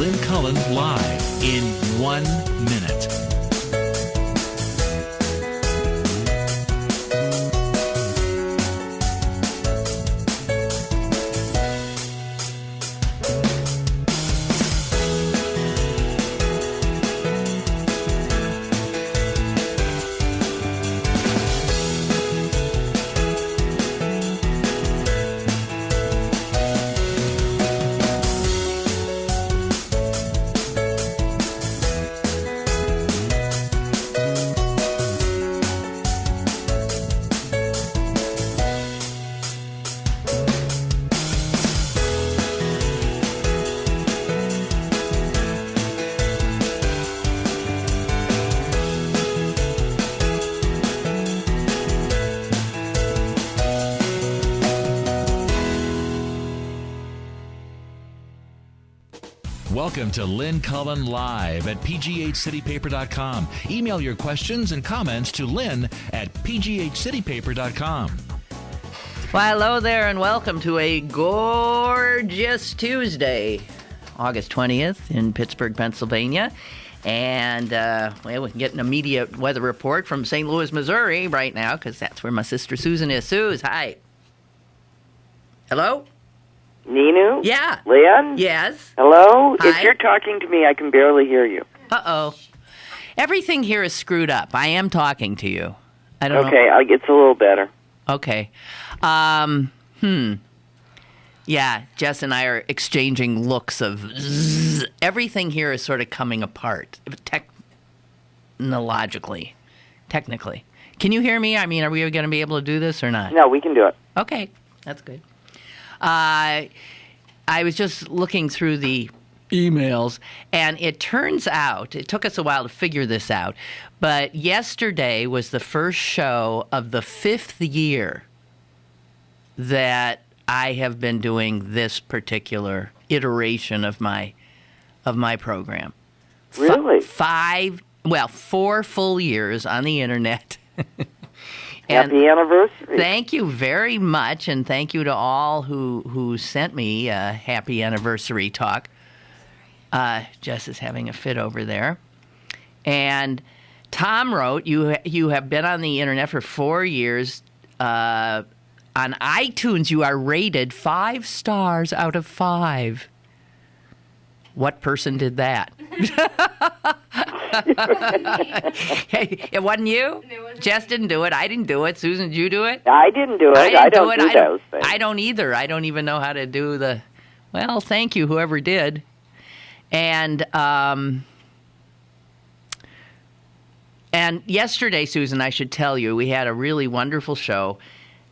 Lynn Cullen live in 1 minute. Welcome to Lynn Cullen Live at pghcitypaper.com. Email your questions and comments to Lynn at pghcitypaper.com. Well, hello there and welcome to a gorgeous Tuesday, August 20th in Pittsburgh, Pennsylvania. And, we're getting an immediate weather report from St. Louis, Missouri right now because that's where my sister Susan is. Suze, hi. Hello? Ninu? Yeah. Lynn? Yes. Hello? Hi. If you're talking to me, I can barely hear you. Uh-oh. Everything here is screwed up. I am talking to you. I don't know. Okay, it's a little better. Okay. Yeah, Jess and I are exchanging looks of zzz. Everything here is sort of coming apart, technically. Can you hear me? I mean, are we going to be able to do this or not? No, we can do it. Okay, that's good. I was just looking through the emails, and it turns out, it took us a while to figure this out, but yesterday was the first show of the 5th year that I have been doing this particular iteration of my program. Really? 4 full years on the internet. Happy anniversary. Thank you very much, and thank you to all who sent me a happy anniversary talk. Jess is having a fit over there. And Tom wrote, you have been on the internet for 4 years. On iTunes, you are rated 5 stars out of 5. What person did that? Hey, it wasn't you? Jess didn't do it. I didn't do it. Susan, did you do it? I didn't do it. I don't do those things. I don't either. I don't even know how to do the... Well, thank you, whoever did. And yesterday, Susan, I should tell you, we had a really wonderful show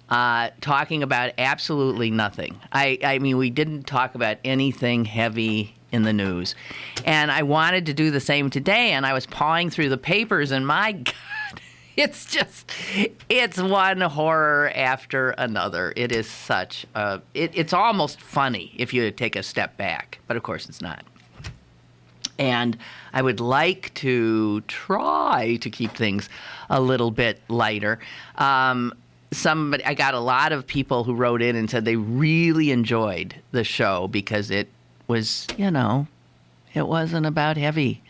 talking about absolutely nothing. I mean, we didn't talk about anything heavy in the news. And I wanted to do the same today, and I was pawing through the papers, and my God, it's one horror after another. It is such it's almost funny if you take a step back, but of course it's not. And I would like to try to keep things a little bit lighter. I got a lot of people who wrote in and said they really enjoyed the show because it was, it wasn't about heavy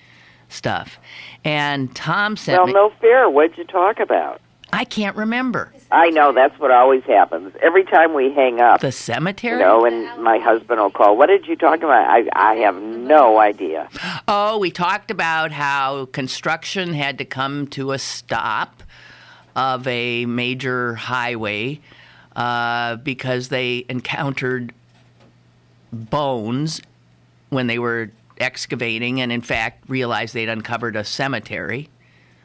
stuff. And Tom sent me... Well, no fair. What'd you talk about? I can't remember. I know. That's what always happens. Every time we hang up... The cemetery? And my husband will call. What did you talk about? I have no idea. Oh, we talked about how construction had to come to a stop of a major highway because they encountered bones when they were excavating and, in fact, realized they'd uncovered a cemetery,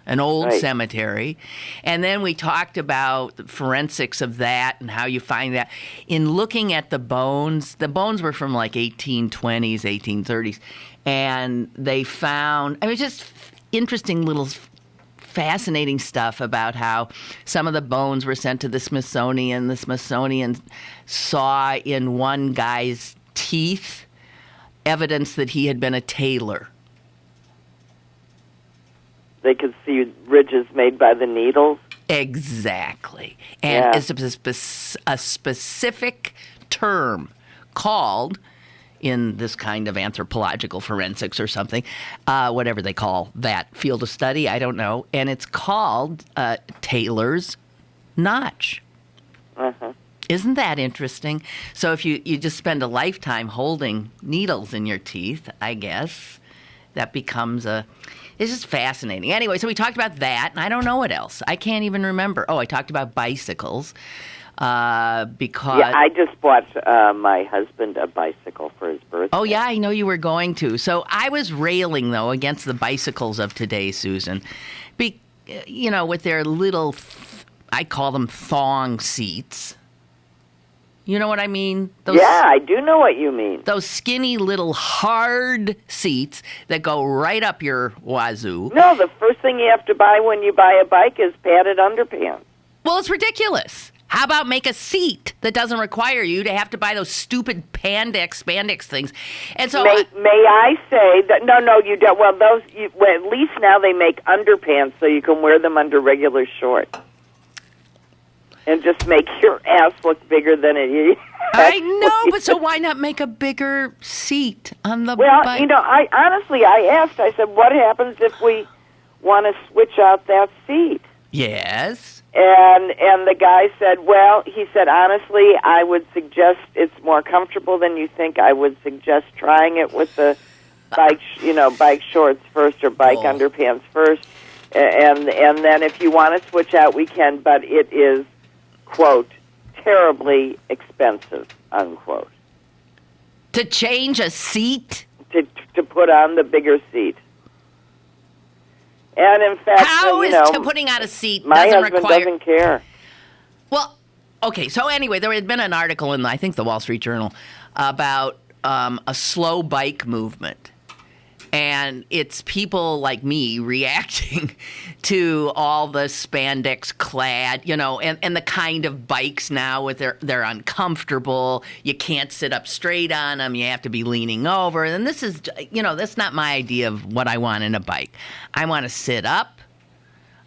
an old cemetery. And then we talked about the forensics of that and how you find that. In looking at the bones were from like 1820s, 1830s, and they found, just interesting little fascinating stuff about how some of the bones were sent to the Smithsonian. The Smithsonian saw in one guy's teeth evidence that he had been a tailor. They could see ridges made by the needles? Exactly. And it's a specific term called in this kind of anthropological forensics or something, whatever they call that field of study, I don't know. And it's called Taylor's notch. Uh-huh. Isn't that interesting? So if you just spend a lifetime holding needles in your teeth, I guess, that becomes it's just fascinating. Anyway, so we talked about that, and I don't know what else. I can't even remember. Oh, I talked about bicycles. Because I just bought my husband a bicycle for his birthday. Oh, yeah, I know you were going to. So I was railing, though, against the bicycles of today, Susan. With their little, I call them thong seats. You know what I mean? Yeah, I do know what you mean. Those skinny little hard seats that go right up your wazoo. No, the first thing you have to buy when you buy a bike is padded underpants. Well, it's ridiculous. How about make a seat that doesn't require you to have to buy those stupid spandex things? And so, may I say that? No, you don't. Well, at least now they make underpants so you can wear them under regular shorts, and just make your ass look bigger than it is. I know, but so why not make a bigger seat on the bike? Well, I honestly asked. I said, what happens if we want to switch out that seat? Yes. And the guy said, well, he said, honestly, I would suggest it's more comfortable than you think. I would suggest trying it with the bike shorts first or bike underpants first. And then if you want to switch out, we can, but it is, quote, terribly expensive, unquote. To change a seat? To put on the bigger seat. And in fact, how is putting on a seat my doesn't husband require... doesn't care. Well, okay, so anyway, there had been an article in, I think, the Wall Street Journal about a slow bike movement. And it's people like me reacting to all the spandex clad, and the kind of bikes now with they're uncomfortable. You can't sit up straight on them. You have to be leaning over. And this is, that's not my idea of what I want in a bike. I want to sit up.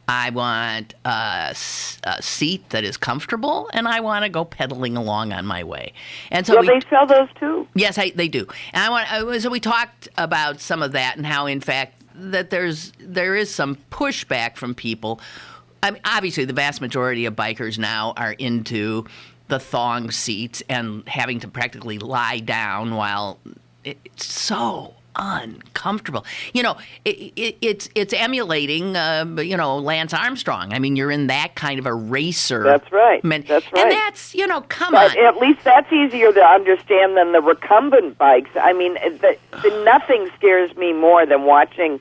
I want a seat that is comfortable, and I want to go pedaling along on my way. And so they sell those too. Yes, they do. And so we talked about some of that and how, in fact, that there is some pushback from people. I mean, obviously, the vast majority of bikers now are into the thong seats and having to practically lie down while it's so uncomfortable. It's emulating, Lance Armstrong. I mean, you're in that kind of a racer. That's right. That's right. And that's, come but on. At least that's easier to understand than the recumbent bikes. I mean, nothing scares me more than watching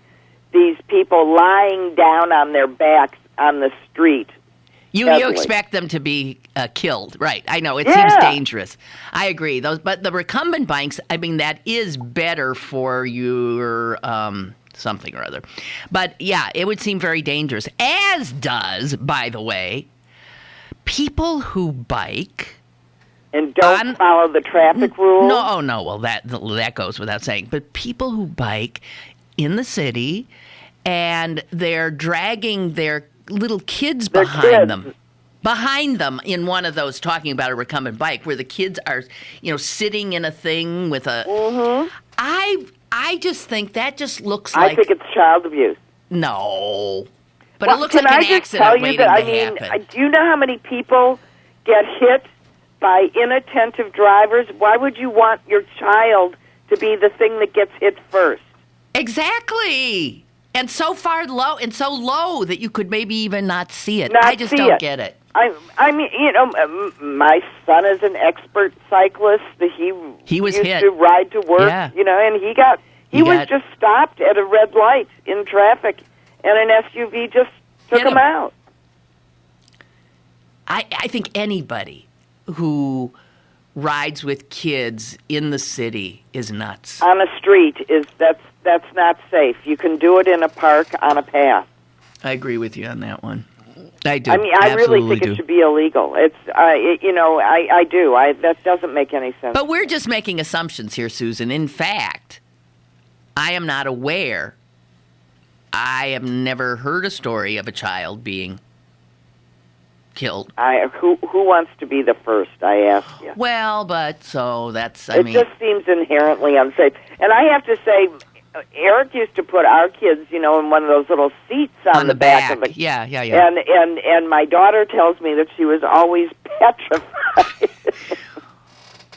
these people lying down on their backs on the street. You expect them to be killed, right? I know it seems dangerous. I agree. But the recumbent bikes, I mean, that is better for your something or other. But yeah, it would seem very dangerous. As does, by the way, people who bike and don't follow the traffic rules. No. Well, that goes without saying. But people who bike in the city and they're dragging their little kids behind them in one of those, talking about a recumbent bike where the kids are, sitting in a thing with a... Mm-hmm. I just think that just looks like... I think it's child abuse. No. But it looks like an accident waiting to happen. Do you know how many people get hit by inattentive drivers? Why would you want your child to be the thing that gets hit first? Exactly. And so far low, and so low that you could maybe even not see it. I just don't get it. I mean, my son is an expert cyclist. He was used hit. To ride to work, and he was just stopped at a red light in traffic, and an SUV just took him out. I think anybody who rides with kids in the city is nuts. On a street that's not safe. You can do it in a park on a path. I agree with you on that one. I do. I mean, I really think it should be illegal. It's, I do. That doesn't make any sense. But we're just making assumptions here, Susan. In fact, I am not aware. I have never heard a story of a child being killed. Who wants to be the first? I ask you. Well, but so that's. It just seems inherently unsafe. And I have to say, Eric used to put our kids, in one of those little seats on the back of the. Yeah. And my daughter tells me that she was always petrified.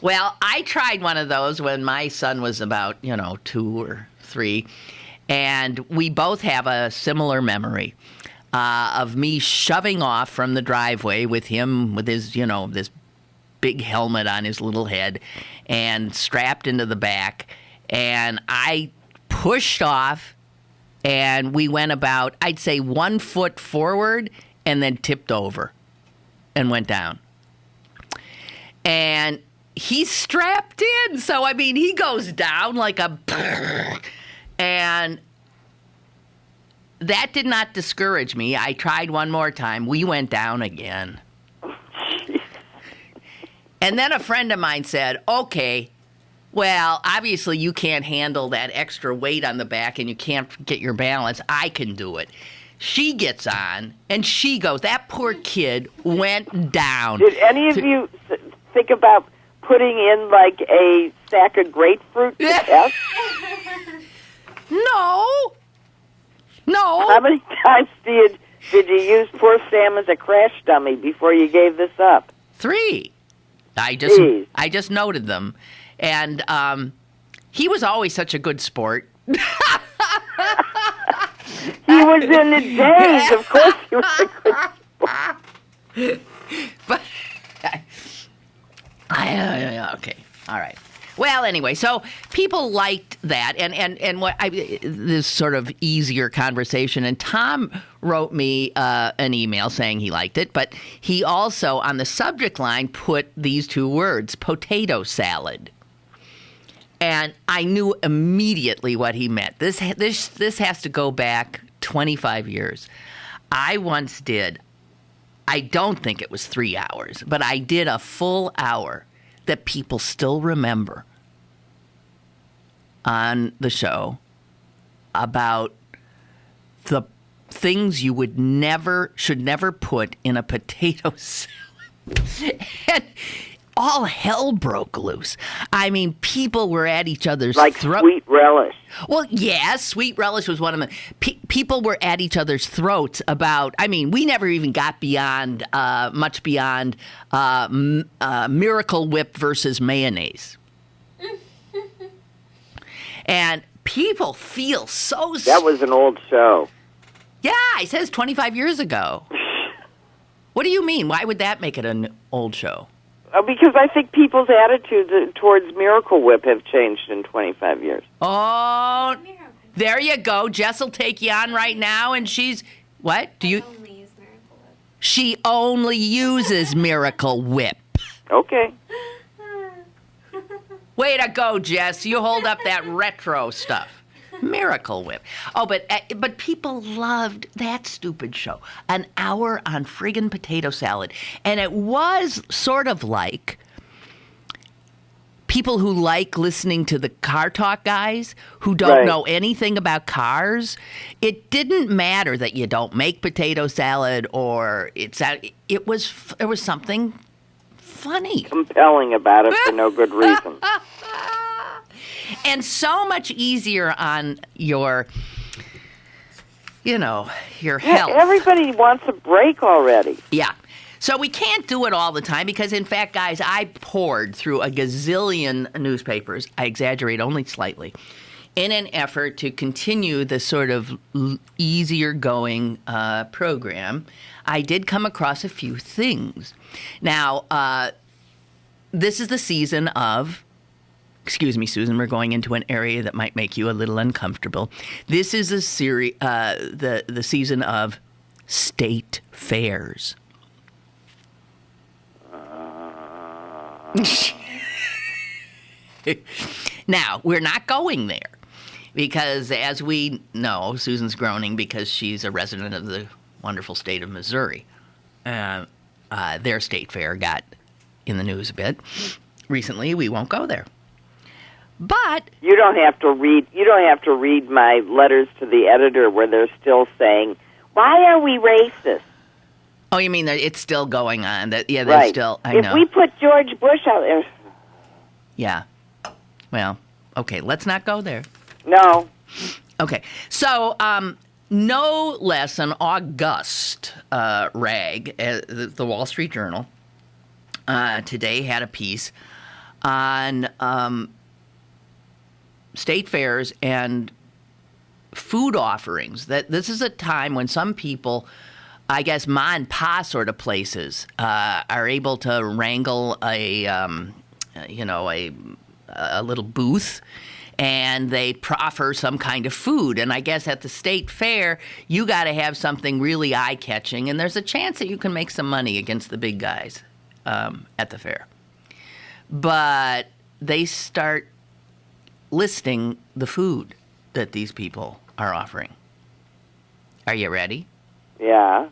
Well, I tried one of those when my son was about 2 or 3, and we both have a similar memory. Of me shoving off from the driveway with him with his, this big helmet on his little head and strapped into the back. And I pushed off and we went about, I'd say 1 foot forward and then tipped over and went down. And he's strapped in. So, he goes down like a... And... that did not discourage me. I tried one more time. We went down again. And then a friend of mine said, okay, well, obviously you can't handle that extra weight on the back and you can't get your balance. I can do it. She gets on, and she goes. That poor kid went down. Did any of you think about putting in, like, a sack of grapefruit to test? No. How many times did you use poor Sam as a crash dummy before you gave this up? 3. I just noted them. And he was always such a good sport. He was in the days. Of course he was a good sport. But, okay. All right. Well, anyway, so people liked that, and what this sort of easier conversation. And Tom wrote me an email saying he liked it, but he also on the subject line put these 2 words: potato salad. And I knew immediately what he meant. This has to go back 25 years. I once did. I don't think it was 3 hours, but I did a full hour that people still remember on the show about the things you should never put in a potato salad. And all hell broke loose. People were at each other's throats. Like sweet relish. Well, yeah, sweet relish was one of them. People were at each other's throats about, we never even got much beyond Miracle Whip versus mayonnaise. And people feel so... That was an old show. Yeah, it says 25 years ago. What do you mean? Why would that make it an old show? Because I think people's attitudes towards Miracle Whip have changed in 25 years. Oh, there you go. Jess will take you on right now, and she's... What? Do you... only use Miracle Whip. She only uses Miracle Whip. Okay. Way to go, Jess. You hold up that retro stuff. Miracle Whip. Oh, but people loved that stupid show. An hour on friggin' potato salad. And it was sort of like people who like listening to the car talk guys who don't know anything about cars. It didn't matter that you don't make potato salad or there was something funny. Compelling about it for no good reason. And so much easier on your health. Everybody wants a break already. Yeah. So we can't do it all the time because, in fact, guys, I poured through a gazillion newspapers. I exaggerate only slightly. In an effort to continue the sort of easier going program, I did come across a few things. Now, this is the season of... Excuse me, Susan, we're going into an area that might make you a little uncomfortable. This is the season of state fairs. Now, we're not going there because, as we know, Susan's groaning because she's a resident of the wonderful state of Missouri. Their state fair got in the news a bit recently. We won't go there. But you don't have to read my letters to the editor where they're still saying, "Why are we racist?" Oh, you mean that it's still going on? That there's Right. still. I If know. we put George Bush out there, Yeah. Well, okay. Let's not go there. no. Okay. So, no less an august rag, the Wall Street Journal today had a piece on state fairs and food offerings. That this is a time when some people, I guess, ma and pa sort of places, are able to wrangle a little booth, and they proffer some kind of food. And I guess at the state fair, you got to have something really eye-catching, and there's a chance that you can make some money against the big guys at the fair. But they start listing the food that these people are offering. Are you ready? Yeah.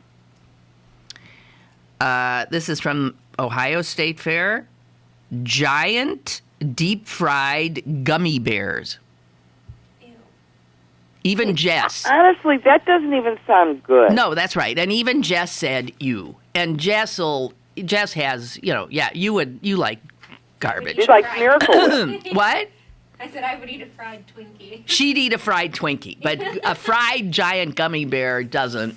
This is from Ohio State Fair. Giant deep-fried gummy bears. Ew. Even Jess. Honestly, that doesn't even sound good. No, that's right. And even Jess said you. And Jess has, you like garbage. She's like Miracle Whip. What? I said I would eat a fried Twinkie. She'd eat a fried Twinkie, but a fried giant gummy bear doesn't.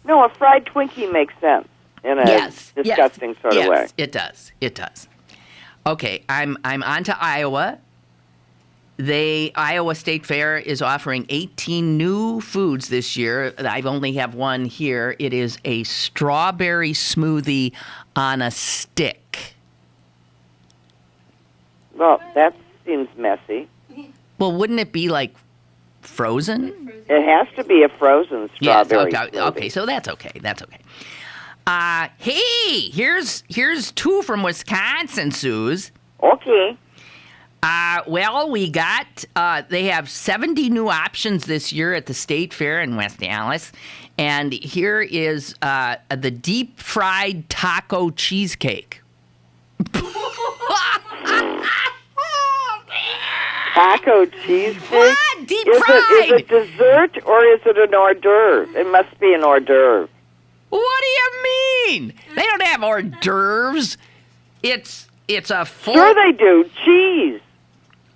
No, a fried Twinkie makes sense in a disgusting sort of way. It does. It does. Okay, I'm on to Iowa. Iowa State Fair is offering 18 new foods this year. I only have one here. It is a strawberry smoothie on a stick. Well, that seems messy. Well, wouldn't it be like frozen? It has to be a frozen strawberry. Yes, okay, so that's okay. That's okay. Hey, here's two from Wisconsin, Suze. Okay. Well, we got, they have 70 new options this year at the State Fair in West Dallas. And here is the deep-fried taco cheesecake. Taco cheesecake? What? Deep-fried? Is it dessert or is it an hors d'oeuvre? It must be an hors d'oeuvre. What do you mean? They don't have hors d'oeuvres. It's a full... Sure they do. Cheese.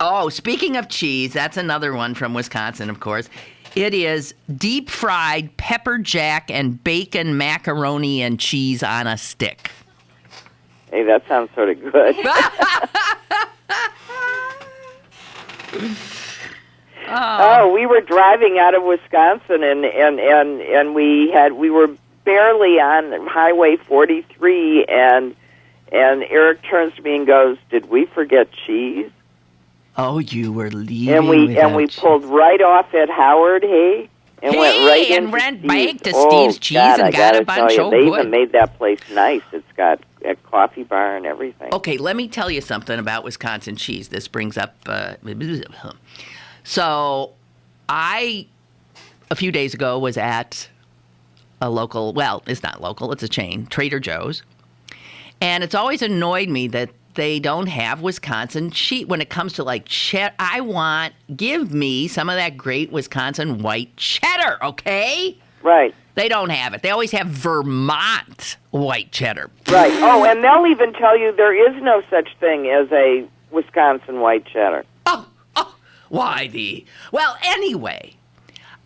Oh, speaking of cheese, that's another one from Wisconsin, of course. It is deep-fried pepper jack and bacon macaroni and cheese on a stick. Hey, that sounds sort of good. Oh, we were driving out of Wisconsin and we were barely on Highway 43 and Eric turns to me and goes, "Did we forget cheese?" Oh, you were leaving. And we pulled right off at Howard, went right into went Steve's. back to Steve's Cheese and got a bunch of They good. even made that place nice. It's got a coffee bar and everything. Okay, let me tell you something about Wisconsin cheese. This brings up. So, a few days ago, was at a local. Well, it's not local. It's a chain, Trader Joe's, and it's always annoyed me that they don't have Wisconsin cheese when it comes to like cheddar. Give me some of that great Wisconsin white cheddar, okay? Right. They don't have it. They always have Vermont white cheddar. Right. Oh, and they'll even tell you there is no such thing as a Wisconsin white cheddar. Why Well, anyway,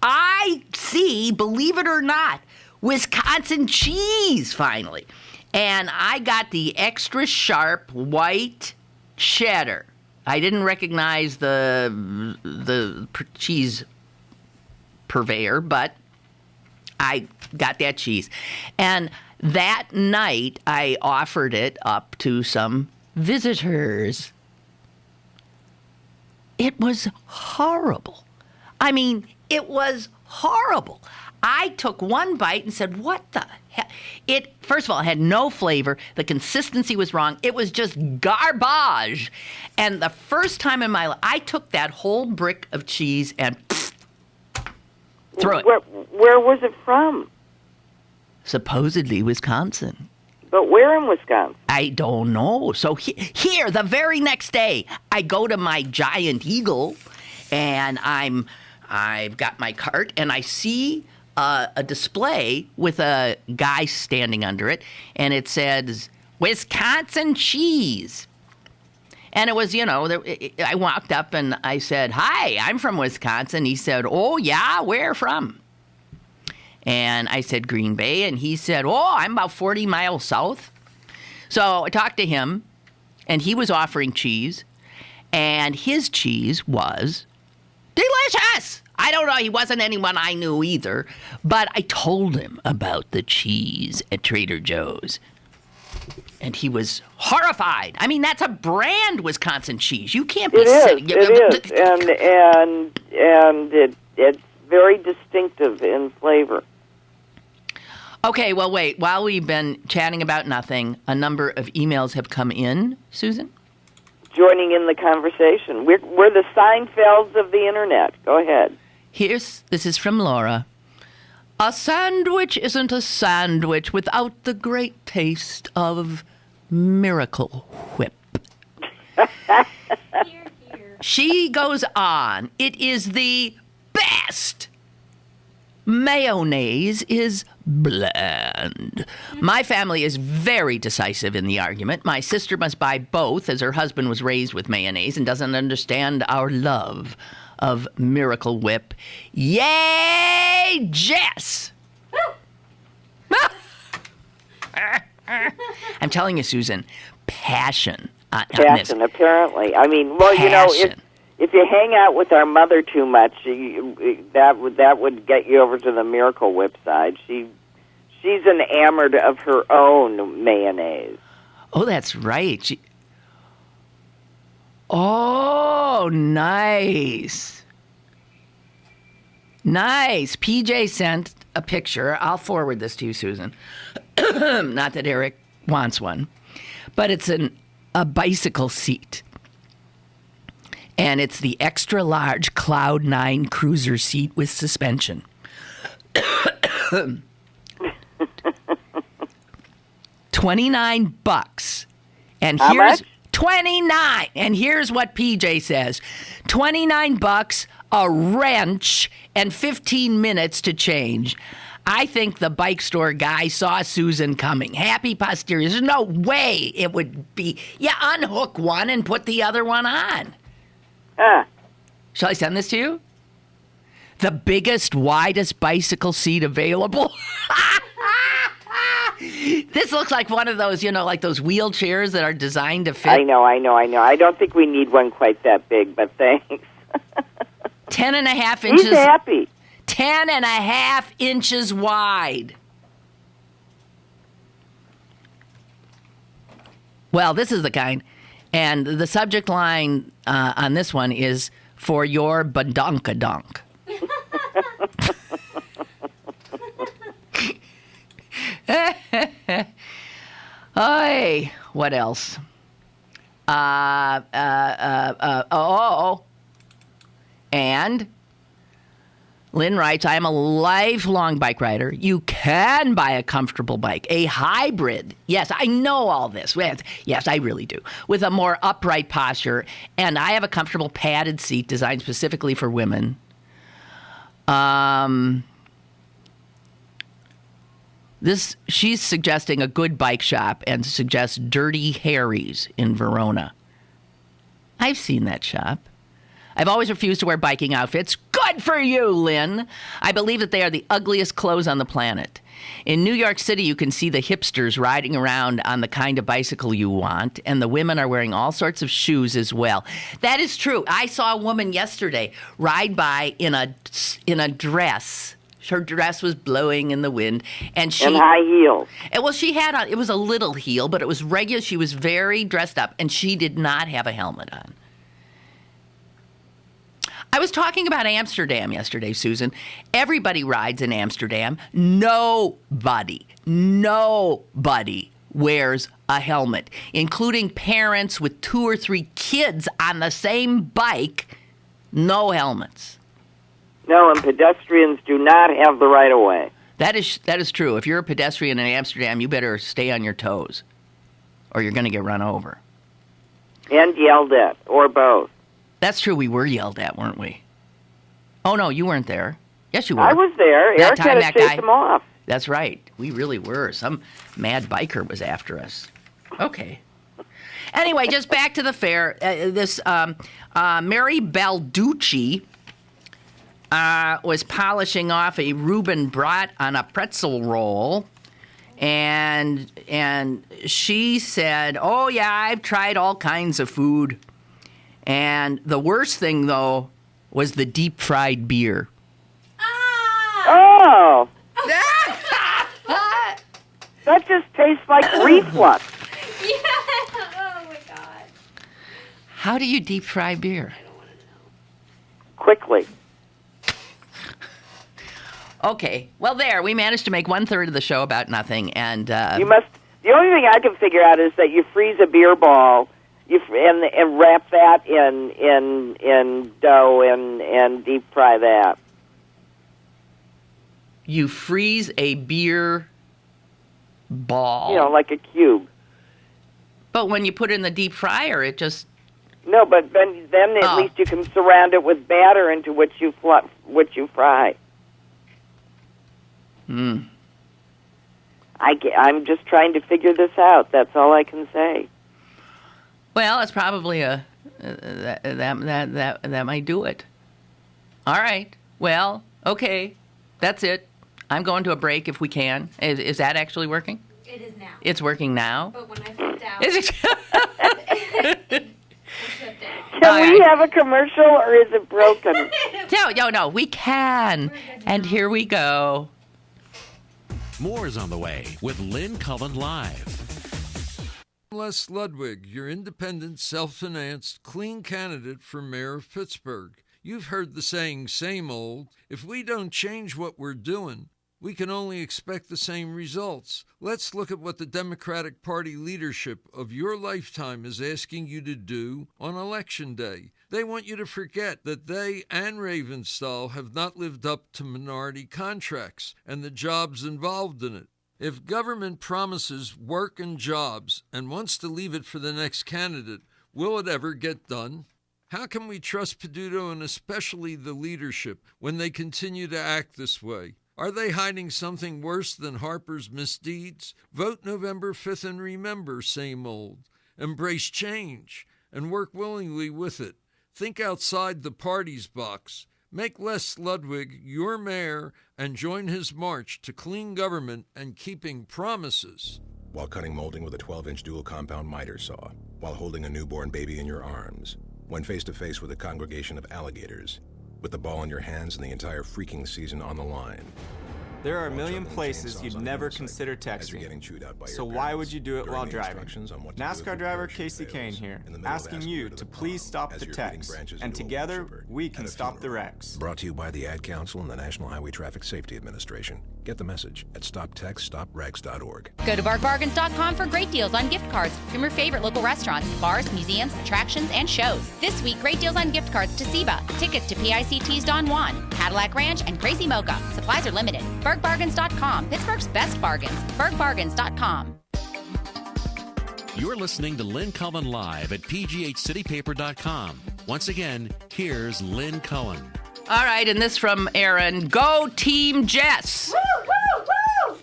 I see, believe it or not, Wisconsin cheese finally. And I got the extra sharp white cheddar. I didn't recognize the cheese purveyor, but I got that cheese. And that night, I offered it up to some visitors. It was horrible. I mean, it was horrible. I took one bite and said, what the heck? It, first of all, had no flavor. The consistency was wrong. It was just garbage. And the first time in my life, I took that whole brick of cheese and threw it. Where was it from? Supposedly Wisconsin. But where in Wisconsin? I don't know. So here, the very next day, I go to my Giant Eagle, and I've got my cart, and I see a display with a guy standing under it, and it says Wisconsin cheese. And it was, I walked up and I said, "Hi, I'm from Wisconsin." He said, "Oh, yeah, where from?" And I said, "Green Bay." And he said, "Oh, I'm about 40 miles south." So I talked to him, and he was offering cheese, and his cheese was delicious. I don't know. He wasn't anyone I knew either, but I told him about the cheese at Trader Joe's. And he was horrified. I mean, that's a brand Wisconsin cheese. You can't be sitting. It is, and it's very distinctive in flavor. Okay, well, wait. While we've been chatting about nothing, a number of emails have come in, Susan. Joining in the conversation. We're the Seinfelds of the Internet. Go ahead. This is from Laura. A sandwich isn't a sandwich without the great taste of Miracle Whip. Here, here. She goes on. It is the best. Mayonnaise is bland. My family is very decisive in the argument. My sister must buy both, as her husband was raised with mayonnaise and doesn't understand our love of Miracle Whip. Yay, Jess! I'm telling you, Susan, passion on this. Passion, apparently. I mean, well, Passion. if you hang out with our mother too much, that would get you over to the Miracle Whip side. She's enamored of her own mayonnaise. Oh, that's right. Oh, nice. Nice. PJ sent a picture. I'll forward this to you, Susan. Not that Eric wants one. But it's a bicycle seat. And it's the extra large Cloud 9 cruiser seat with suspension. $29. And How here's much? 29. And here's what PJ says. $29, a wrench, and 15 minutes to change. I think the bike store guy saw Susan coming. Happy posterior. There's no way it would be. You unhook one and put the other one on. Huh. Shall I send this to you? The biggest, widest bicycle seat available. This looks like one of those, like those wheelchairs that are designed to fit. I know. I don't think we need one quite that big, but thanks. 10 and a half inches. He's happy. 10 and a half inches wide. Well, this is the kind. And the subject line on this one is for your badonkadonk. Hey, what else? And Lynn writes, I am a lifelong bike rider. You can buy a comfortable bike, a hybrid. Yes, I know all this. Yes, I really do. With a more upright posture. And I have a comfortable padded seat designed specifically for women. She's suggesting a good bike shop and suggests Dirty Harry's in Verona. I've seen that shop. I've always refused to wear biking outfits. Good for you, Lynn. I believe that they are the ugliest clothes on the planet. In New York City, you can see the hipsters riding around on the kind of bicycle you want, and the women are wearing all sorts of shoes as well. That is true. I saw a woman yesterday ride by in a dress. Her dress was blowing in the wind, and high heels. Well, she had on. It was a little heel, but it was regular. She was very dressed up, and she did not have a helmet on. I was talking about Amsterdam yesterday, Susan. Everybody rides in Amsterdam. Nobody wears a helmet, including parents with 2 or 3 kids on the same bike. No helmets. No, and pedestrians do not have the right of way. That is true. If you're a pedestrian in Amsterdam, you better stay on your toes, or you're going to get run over. And yelled at, or both. That's true. We were yelled at, weren't we? Oh, no, you weren't there. Yes, you were. I was there. That Eric time had to that chase guy- him off. That's right. We really were. Some mad biker was after us. Okay. Anyway, just back to the fair. This Mary Balducci was polishing off a Reuben brat on a pretzel roll, and she said, "Oh yeah, I've tried all kinds of food, and the worst thing though was the deep fried beer." Oh, that just tastes like reflux. Yeah. Oh my God. How do you deep fry beer? Quickly. Okay, well there, we managed to make 1/3 of the show about nothing, and You must. The only thing I can figure out is that you freeze a beer ball, and wrap that in dough and deep fry that. you freeze a beer ball. You know, like a cube. But when you put it in the deep fryer, it just... No, but then at least you can surround it with batter into which you fry. Hmm. I'm just trying to figure this out. That's all I can say. Well, it's probably that might do it. All right. Well, okay. That's it. I'm going to a break if we can. Is that actually working? It is now. It's working now. But when I flipped out, Is it? it flipped out. Can we have a commercial, or is it broken? No. We can. And here we go. More is on the way with Lynn Cullen Live. Les Ludwig, your independent, self-financed, clean candidate for mayor of Pittsburgh. You've heard the saying, same old. If we don't change what we're doing, we can only expect the same results. Let's look at what the Democratic Party leadership of your lifetime is asking you to do on Election Day. They want you to forget that they and Ravenstall have not lived up to minority contracts and the jobs involved in it. If government promises work and jobs and wants to leave it for the next candidate, will it ever get done? How can we trust Peduto and especially the leadership when they continue to act this way? Are they hiding something worse than Harper's misdeeds? Vote November 5th and remember, same old. Embrace change and work willingly with it. Think outside the party's box. Make Les Ludwig your mayor and join his march to clean government and keeping promises. While cutting molding with a 12-inch dual compound miter saw, while holding a newborn baby in your arms, when face-to-face with a congregation of alligators, with the ball in your hands and the entire freaking season on the line. There are a million places you'd never consider texting, so why would you do it while driving? NASCAR driver Casey Kane here, asking you to please stop the text, and together we can stop the wrecks. Brought to you by the Ad Council and the National Highway Traffic Safety Administration. Get the message at stoptextstoprex.org. Go to barkbargains.com for great deals on gift cards from your favorite local restaurants, bars, museums, attractions, and shows. This week, great deals on gift cards to SIBA, tickets to PICT's Don Juan, Cadillac Ranch, and Crazy Mocha. Supplies are limited. BergBargains.com, Pittsburgh's best bargains. BergBargains.com. You're listening to Lynn Cullen Live at pghcitypaper.com. Once again, here's Lynn Cullen. All right, and this from Aaron. Go Team Jess. Woo, woo,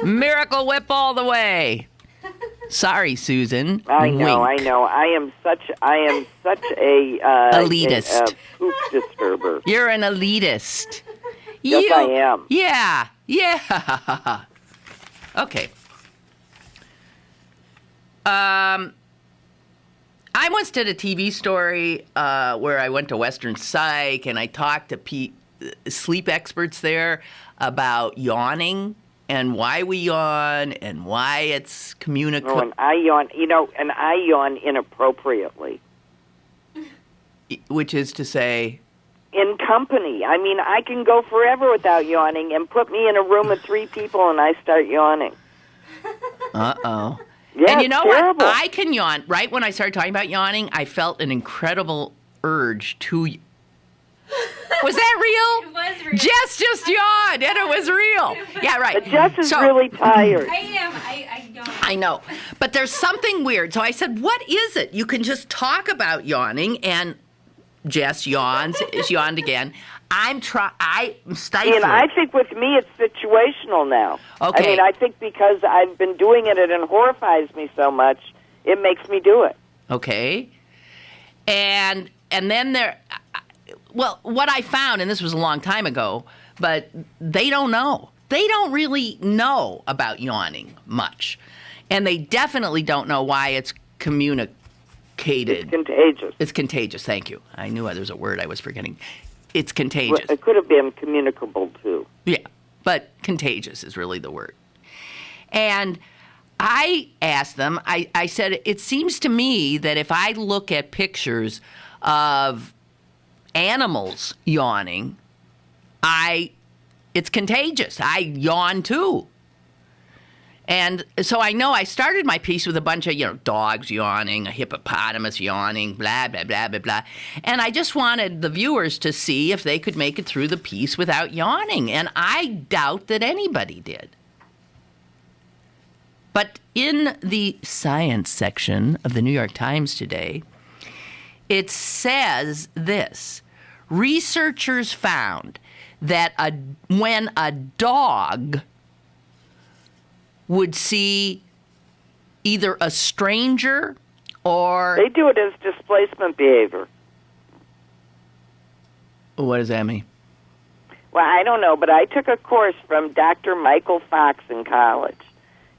woo! Miracle Whip all the way. Sorry, Susan. I know. Wink. I am such a Elitist. a poop disturber. You're an elitist. Yes, I am. Yeah. Okay. I once did a TV story where I went to Western Psych and I talked to sleep experts there about yawning and why we yawn and why it's communicable. Oh, and I yawn inappropriately. Which is to say? In company. I mean, I can go forever without yawning, and put me in a room of 3 people and I start yawning. Uh-oh. Yeah, and you know terrible. what? I can yawn. Right when I started talking about yawning, I felt an incredible urge to... Was that real? It was real. Jess just yawned, and it was real. Yeah, right. But Jess is really tired. I am. I don't. I know. But there's something weird. So I said, what is it? You can just talk about yawning, and Jess yawns. She yawned again. I'm stifling. And I think with me it's situational now. Okay. I mean, I think because I've been doing it and it horrifies me so much, it makes me do it. Okay. And then well, what I found, and this was a long time ago, but they don't know. They don't really know about yawning much. And they definitely don't know why it's communicated. It's contagious. It's contagious, thank you. I knew there was a word I was forgetting. It's contagious. Well, it could have been communicable, too. Yeah, but contagious is really the word. And I asked them, I said, it seems to me that if I look at pictures of animals yawning, it's contagious. I yawn too. And so I know I started my piece with a bunch of, dogs yawning, a hippopotamus yawning, blah, blah, blah, blah, blah. And I just wanted the viewers to see if they could make it through the piece without yawning. And I doubt that anybody did. But in the science section of the New York Times today, it says this. Researchers found that when a dog would see either a stranger or... They do it as displacement behavior. What does that mean? Well, I don't know, but I took a course from Dr. Michael Fox in college,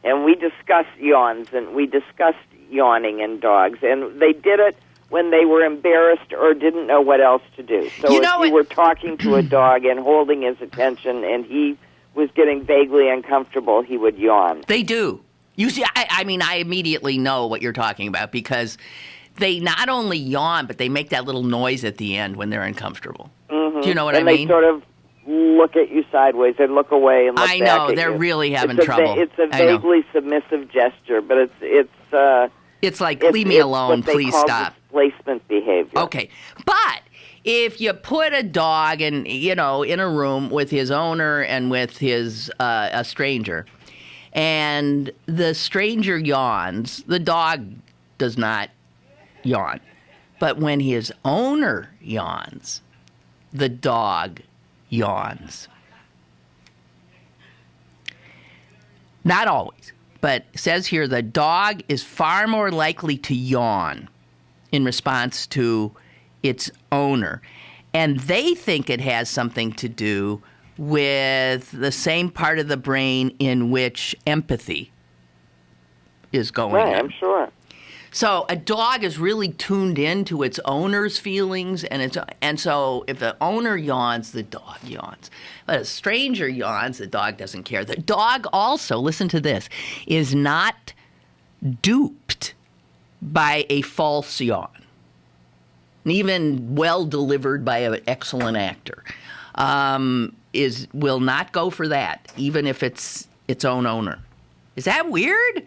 and we discussed yawns, and we discussed yawning in dogs, and they did it when they were embarrassed or didn't know what else to do. So if you were talking to a dog and holding his attention and he was getting vaguely uncomfortable, he would yawn. They do. You see, I mean, I immediately know what you're talking about because they not only yawn, but they make that little noise at the end when they're uncomfortable. Mm-hmm. Do you know what I mean? And they sort of look at you sideways and look away and look back at you. I know, they're really having trouble. It's a vaguely submissive gesture, but it's like, leave me alone, please stop. Displacement behavior. Okay, but if you put a dog in a room with his owner and with his a stranger, and the stranger yawns, the dog does not yawn. But when his owner yawns, the dog yawns. Not always, but it says here the dog is far more likely to yawn in response to its owner. And they think it has something to do with the same part of the brain in which empathy is going on. Right, I'm sure. So a dog is really tuned into its owner's feelings, and so if the owner yawns, the dog yawns. But a stranger yawns, the dog doesn't care. The dog also, listen to this, is not duped by a false yawn, even well delivered by an excellent actor. Will not go for that, even if it's its own owner. Is that weird?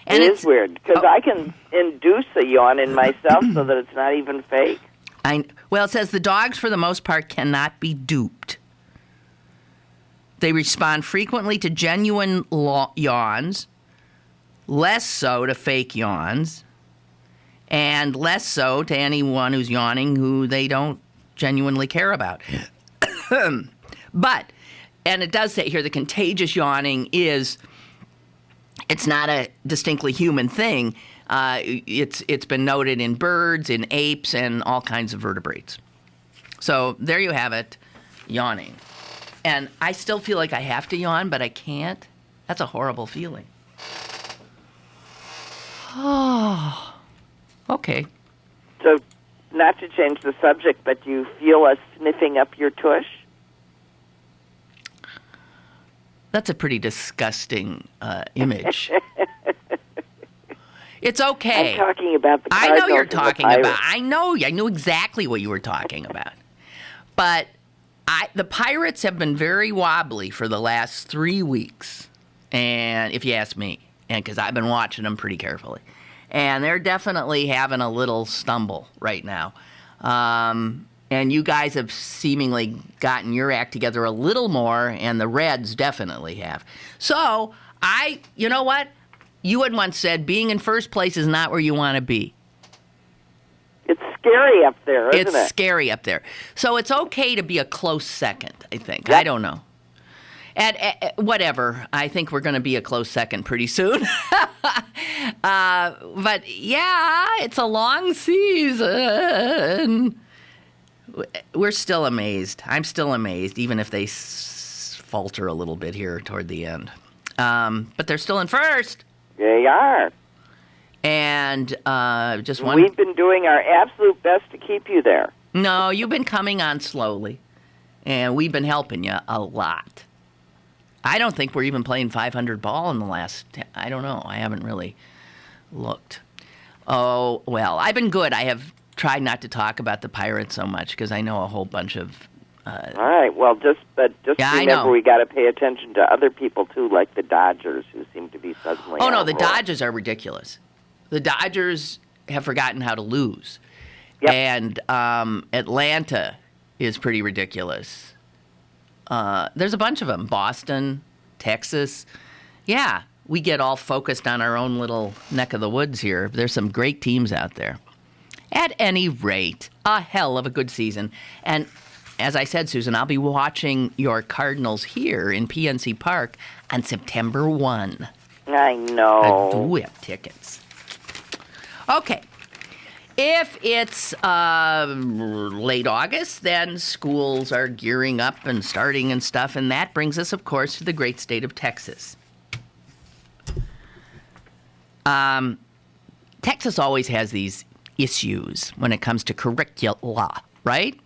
And it is weird, because I can induce a yawn in myself so that it's not even fake. Well, it says the dogs, for the most part, cannot be duped. They respond frequently to genuine yawns, less so to fake yawns, and less so to anyone who's yawning who they don't genuinely care about. But, and it does say here, the contagious yawning it's not a distinctly human thing. It's been noted in birds, in apes, and all kinds of vertebrates. So there you have it, yawning. And I still feel like I have to yawn, but I can't. That's a horrible feeling. Oh, okay. So, not to change the subject, but do you feel us sniffing up your tush? That's a pretty disgusting image. It's okay. I'm talking about the I know you're Cardinals and talking the about. Pirates. I knew exactly what you were talking about. But the Pirates have been very wobbly for the last 3 weeks, and if you ask me, and because I've been watching them pretty carefully, and they're definitely having a little stumble right now. And you guys have seemingly gotten your act together a little more, and the Reds definitely have. So, you know what? You had once said being in first place is not where you want to be. It's scary up there, isn't it? It's scary up there. So it's okay to be a close second, I think. Yep. I don't know. Whatever. I think we're going to be a close second pretty soon. But yeah, it's a long season. We're still amazed. I'm still amazed, even if they falter a little bit here toward the end. But they're still in first. They are. And just one. We've been doing our absolute best to keep you there. No, you've been coming on slowly, and we've been helping you a lot. I don't think we're even playing 500 ball in the last. I don't know. I haven't really looked. Oh well, I've been good. I have tried not to talk about the Pirates so much because I know a whole bunch of. All right. Well, just remember we got to pay attention to other people too, like the Dodgers, who seem to be suddenly. Oh no, the Dodgers are ridiculous. The Dodgers have forgotten how to lose, and Atlanta is pretty ridiculous. There's a bunch of them. Boston, Texas. Yeah, we get all focused on our own little neck of the woods here. There's some great teams out there. At any rate, a hell of a good season. And as I said, Susan, I'll be watching your Cardinals here in PNC Park on September 1. I know. I do have tickets. Okay. If it's late August, then schools are gearing up and starting and stuff, and that brings us, of course, to the great state of Texas. Texas always has these issues when it comes to curricula, right?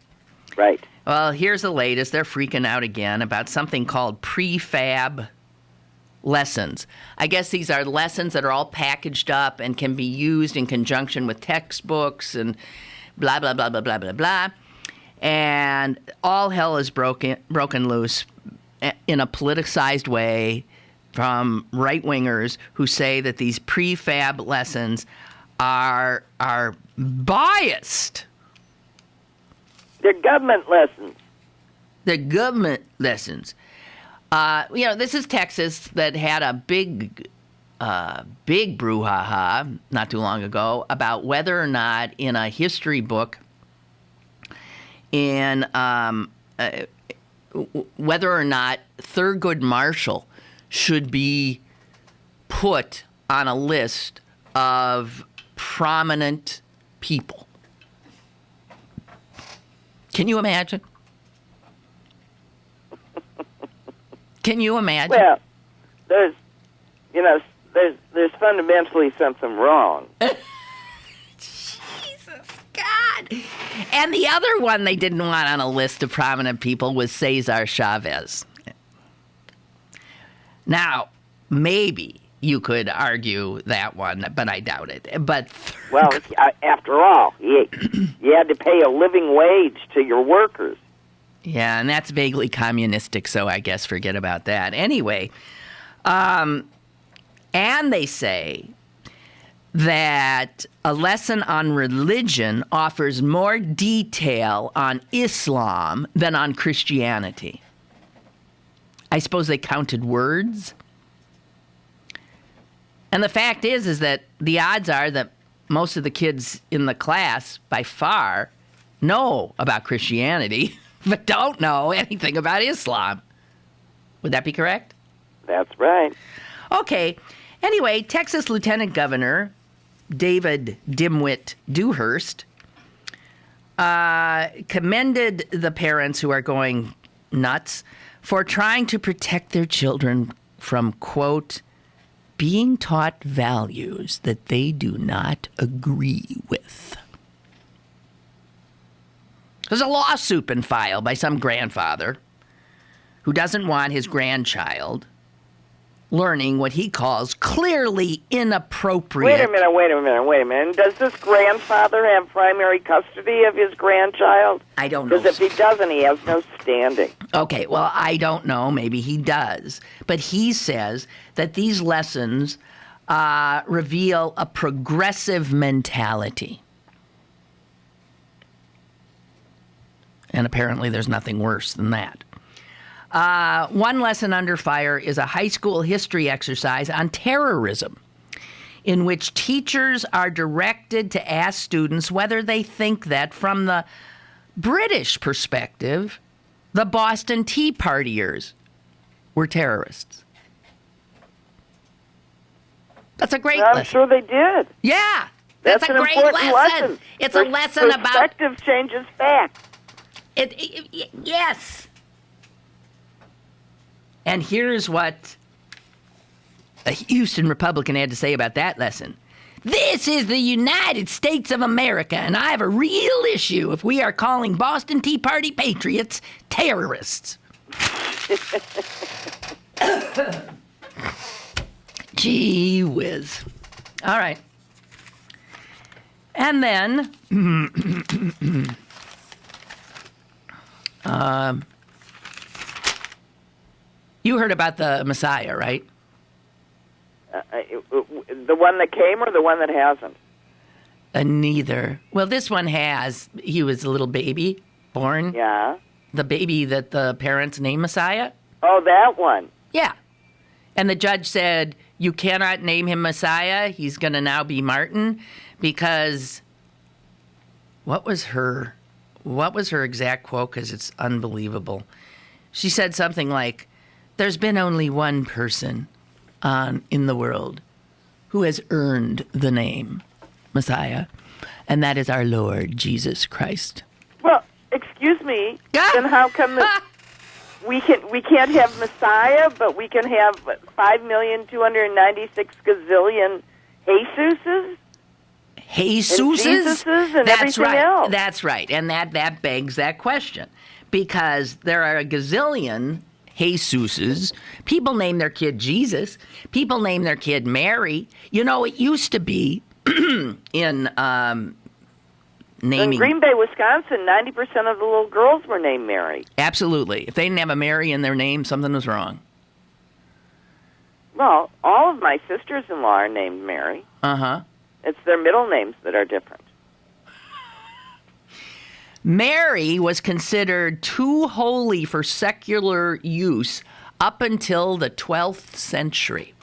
Right. Well, here's the latest. They're freaking out again about something called prefab lessons. I guess these are lessons that are all packaged up and can be used in conjunction with textbooks and blah, blah, blah, blah, blah, blah, blah. And all hell is broken loose in a politicized way from right-wingers who say that these prefab lessons are biased. They're government lessons. They're government lessons. This is Texas that had a big brouhaha not too long ago about whether or not in a history book, whether or not Thurgood Marshall should be put on a list of prominent people. Can you imagine? Can you imagine? Well, there's fundamentally something wrong. Jesus God. And the other one they didn't want on a list of prominent people was Cesar Chavez. Now, maybe you could argue that one, but I doubt it. But well, after all, you had to pay a living wage to your workers. Yeah, and that's vaguely communistic, so I guess forget about that. Anyway, and they say that a lesson on religion offers more detail on Islam than on Christianity. I suppose they counted words. And the fact is that the odds are that most of the kids in the class, by far, know about Christianity, but don't know anything about Islam. Would that be correct? That's right. Okay. Anyway, Texas Lieutenant Governor David Dimwit Dewhurst commended the parents who are going nuts for trying to protect their children from, quote, being taught values that they do not agree with. There's a lawsuit been filed by some grandfather who doesn't want his grandchild learning what he calls clearly inappropriate. Wait a minute. Does this grandfather have primary custody of his grandchild? I don't know. Because if he doesn't, he has no standing. Okay, well, I don't know. Maybe he does. But he says that these lessons reveal a progressive mentality. And apparently there's nothing worse than that. One lesson under fire is a high school history exercise on terrorism in which teachers are directed to ask students whether they think that, from the British perspective, the Boston Tea Partiers were terrorists. That's a great lesson. I'm sure they did. Yeah, that's a an great important lesson. It's a lesson about... Perspective changes fact. Yes. And here's what a Houston Republican had to say about that lesson. This is the United States of America, and I have a real issue if we are calling Boston Tea Party patriots terrorists. Gee whiz. All right. And then, you heard about the Messiah, right? The one that came or the one that hasn't? Neither. Well, this one has. He was a little baby born. Yeah. The baby that the parents named Messiah. Oh, that one. Yeah. And the judge said, you cannot name him Messiah. He's going to now be Martin, because what was her exact quote? Because it's unbelievable. She said something like, there's been only one person in the world who has earned the name Messiah, and that is our Lord Jesus Christ. Well, excuse me. Then how come we can't have Messiah, but we can have 5,296 gazillion Jesuses? Jesuses? And That's everything right. else. That's right. And that begs that question, because there are a gazillion Jesuses. People name their kid Jesus. People name their kid Mary. You know, it used to be in naming. In Green Bay, Wisconsin, 90% of the little girls were named Mary. Absolutely. If they didn't have a Mary in their name, something was wrong. Well, all of my sisters-in-law are named Mary. Uh-huh. It's their middle names that are different. Mary was considered too holy for secular use up until the 12th century.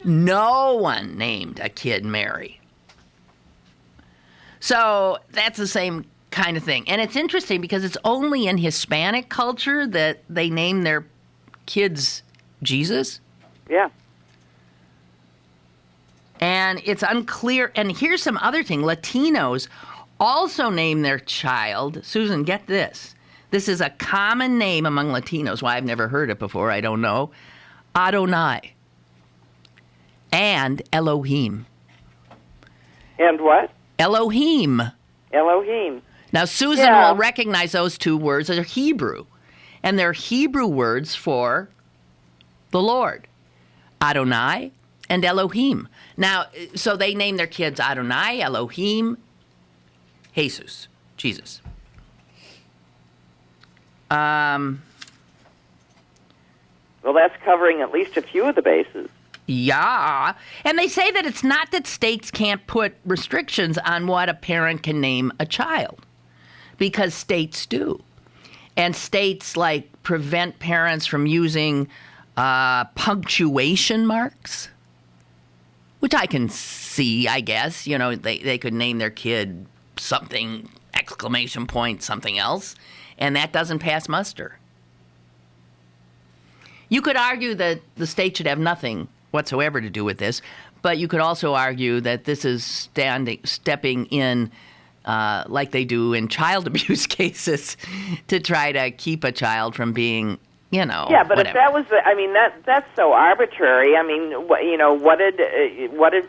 No one named a kid Mary. So that's the same kind of thing. And it's interesting because it's only in Hispanic culture that they name their kids Jesus. Yeah. And it's unclear. And here's some other thing. Latinos also name their child, Susan, get this. This is a common name among Latinos. Why, I've never heard it before, I don't know. Adonai. And Elohim. And what? Elohim. Elohim. Now, Susan will recognize those two words as Hebrew. And they're Hebrew words for the Lord. Adonai and Elohim. Now, so they name their kids Adonai, Elohim, Jesus. Well, that's covering at least a few of the bases. Yeah. And they say that it's not that states can't put restrictions on what a parent can name a child, because states do. And states, like, prevent parents from using punctuation marks, which I can see, I guess. You know, they could name their kid something, exclamation point, something else, and that doesn't pass muster. You could argue that the state should have nothing whatsoever to do with this, but you could also argue that this is stepping in like they do in child abuse cases to try to keep a child from being, you know, yeah, but whatever. if that was, that's so arbitrary. I mean, what did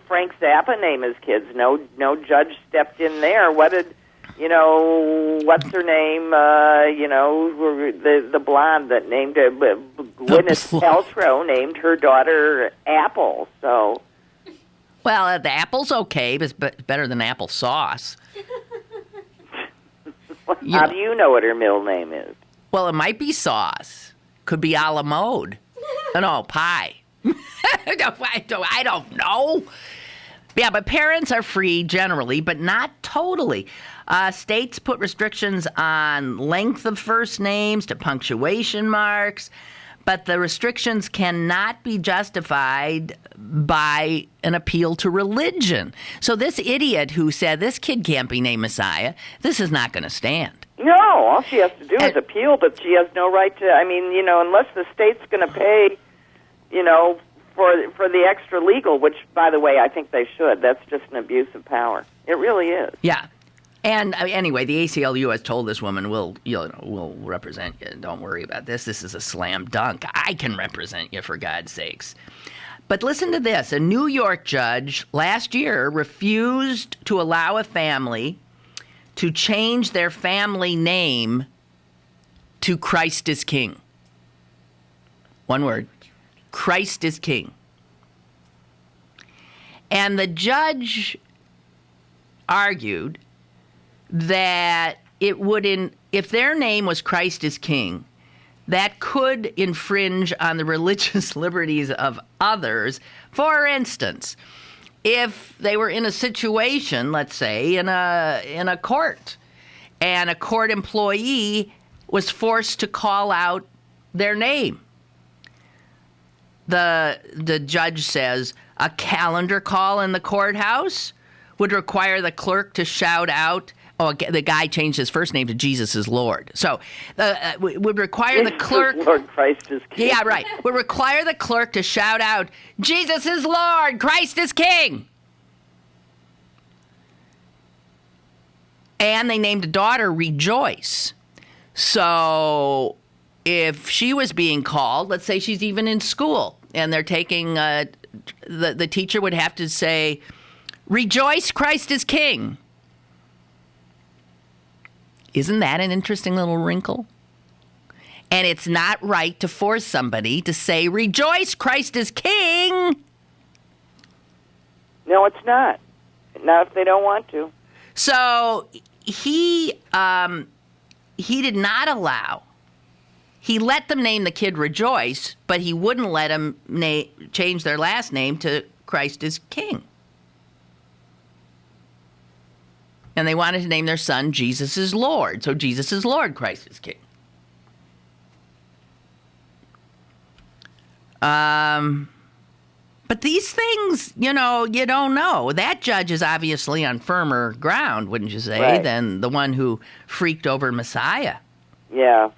Frank Zappa name his kids? No judge stepped in there. What did, what's her name? The blonde that named Gwyneth Paltrow named her daughter Apple. So, well, the apple's okay, but it's better than applesauce. How do you know what her middle name is? Well, it might be sauce. Could be a la mode. No, pie. I don't know. Yeah, but parents are free generally, but not totally. States put restrictions on length of first names to punctuation marks, but the restrictions cannot be justified by an appeal to religion. So this idiot who said this kid can't be named Messiah, this is not going to stand. No, all she has to do is appeal, but she has no right to, unless the state's going to pay, for the extra legal, which, by the way, I think they should. That's just an abuse of power. It really is. Yeah. And anyway, the ACLU has told this woman, we'll represent you. Don't worry about this. This is a slam dunk. I can represent you, for God's sakes. But listen to this. A New York judge last year refused to allow a family to change their family name to Christ is King. One word. Christ is King. And the judge argued that it would, if their name was Christ is King, that could infringe on the religious liberties of others. For instance, if they were in a situation, let's say, in a court, and a court employee was forced to call out their name. The judge says a calendar call in the courthouse would require the clerk to shout out. Oh, the guy changed his first name to Jesus is Lord. So would require the clerk. Lord Christ is King. Yeah, right. Would require the clerk to shout out, Jesus is Lord, Christ is King. And they named a daughter Rejoice. So if she was being called, let's say she's even in school, and they're taking, the teacher would have to say, Rejoice, Christ is King. Isn't that an interesting little wrinkle? And it's not right to force somebody to say, Rejoice, Christ is King. No, it's not. Not if they don't want to. So he did not allow. He let them name the kid Rejoice, but he wouldn't let them change their last name to Christ is King. And they wanted to name their son Jesus is Lord. So Jesus is Lord, Christ is King. But these things, you don't know. That judge is obviously on firmer ground, wouldn't you say, right, than the one who freaked over Messiah. Yeah.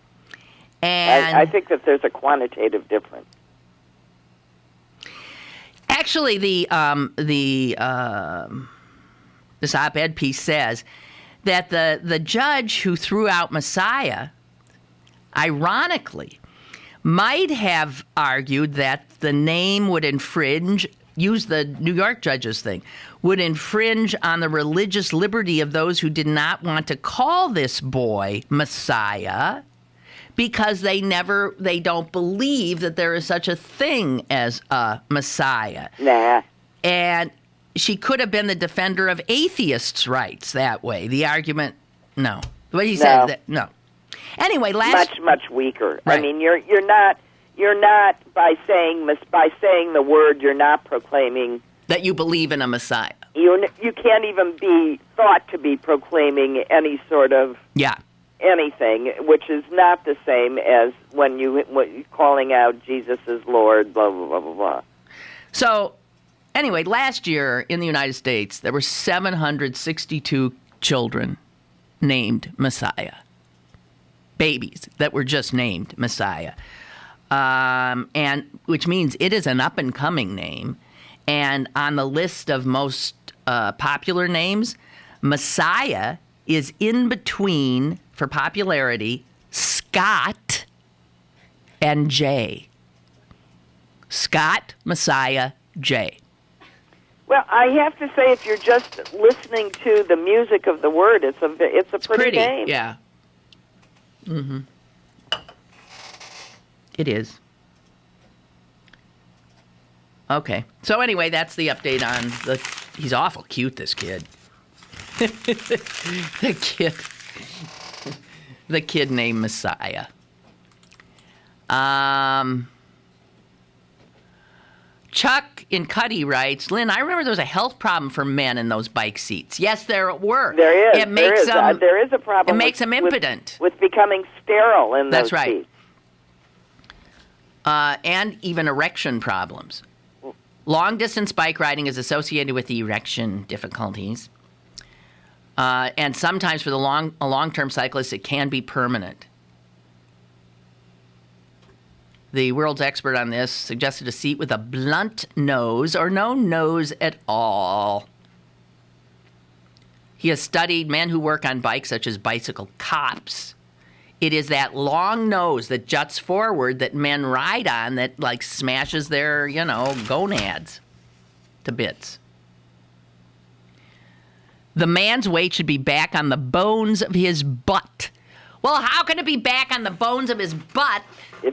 And I think that there's a quantitative difference. Actually, this op-ed piece says that the judge who threw out Messiah, ironically, might have argued that the name would infringe, use the New York judge's thing, would infringe on the religious liberty of those who did not want to call this boy Messiah because they don't believe that there is such a thing as a Messiah. Nah. And she could have been the defender of atheists' rights that way. The argument, no. What he said, that, no. Anyway, much weaker. Right. I mean, you're not by saying the word, you're not proclaiming that you believe in a Messiah. You can't even be thought to be proclaiming any sort of anything, which is not the same as when you calling out Jesus is Lord, blah blah blah blah blah. So, anyway, last year in the United States there were 762 children named Messiah. Babies that were just named Messiah, and which means it is an up-and-coming name. And on the list of most popular names, Messiah is in between, for popularity, Scott and Jay. Scott, Messiah, Jay. Well, I have to say, if you're just listening to the music of the word, it's a pretty name. Yeah. Mm-hmm. It is. Okay. So anyway, that's the update on he's awful cute, this kid. The kid named Messiah. Chuck in Cuddy writes, Lynn, I remember there was a health problem for men in those bike seats. Yes, there were. There is. It makes there is a problem. It makes them impotent. With becoming sterile in those That's right. seats. and even erection problems. Long-distance bike riding is associated with erection difficulties. And sometimes for a long-term cyclist, it can be permanent. The world's expert on this suggested a seat with a blunt nose or no nose at all. He has studied men who work on bikes, such as bicycle cops. It is that long nose that juts forward that men ride on that, like, smashes their, gonads to bits. The man's weight should be back on the bones of his butt. Well, how can it be back on the bones of his butt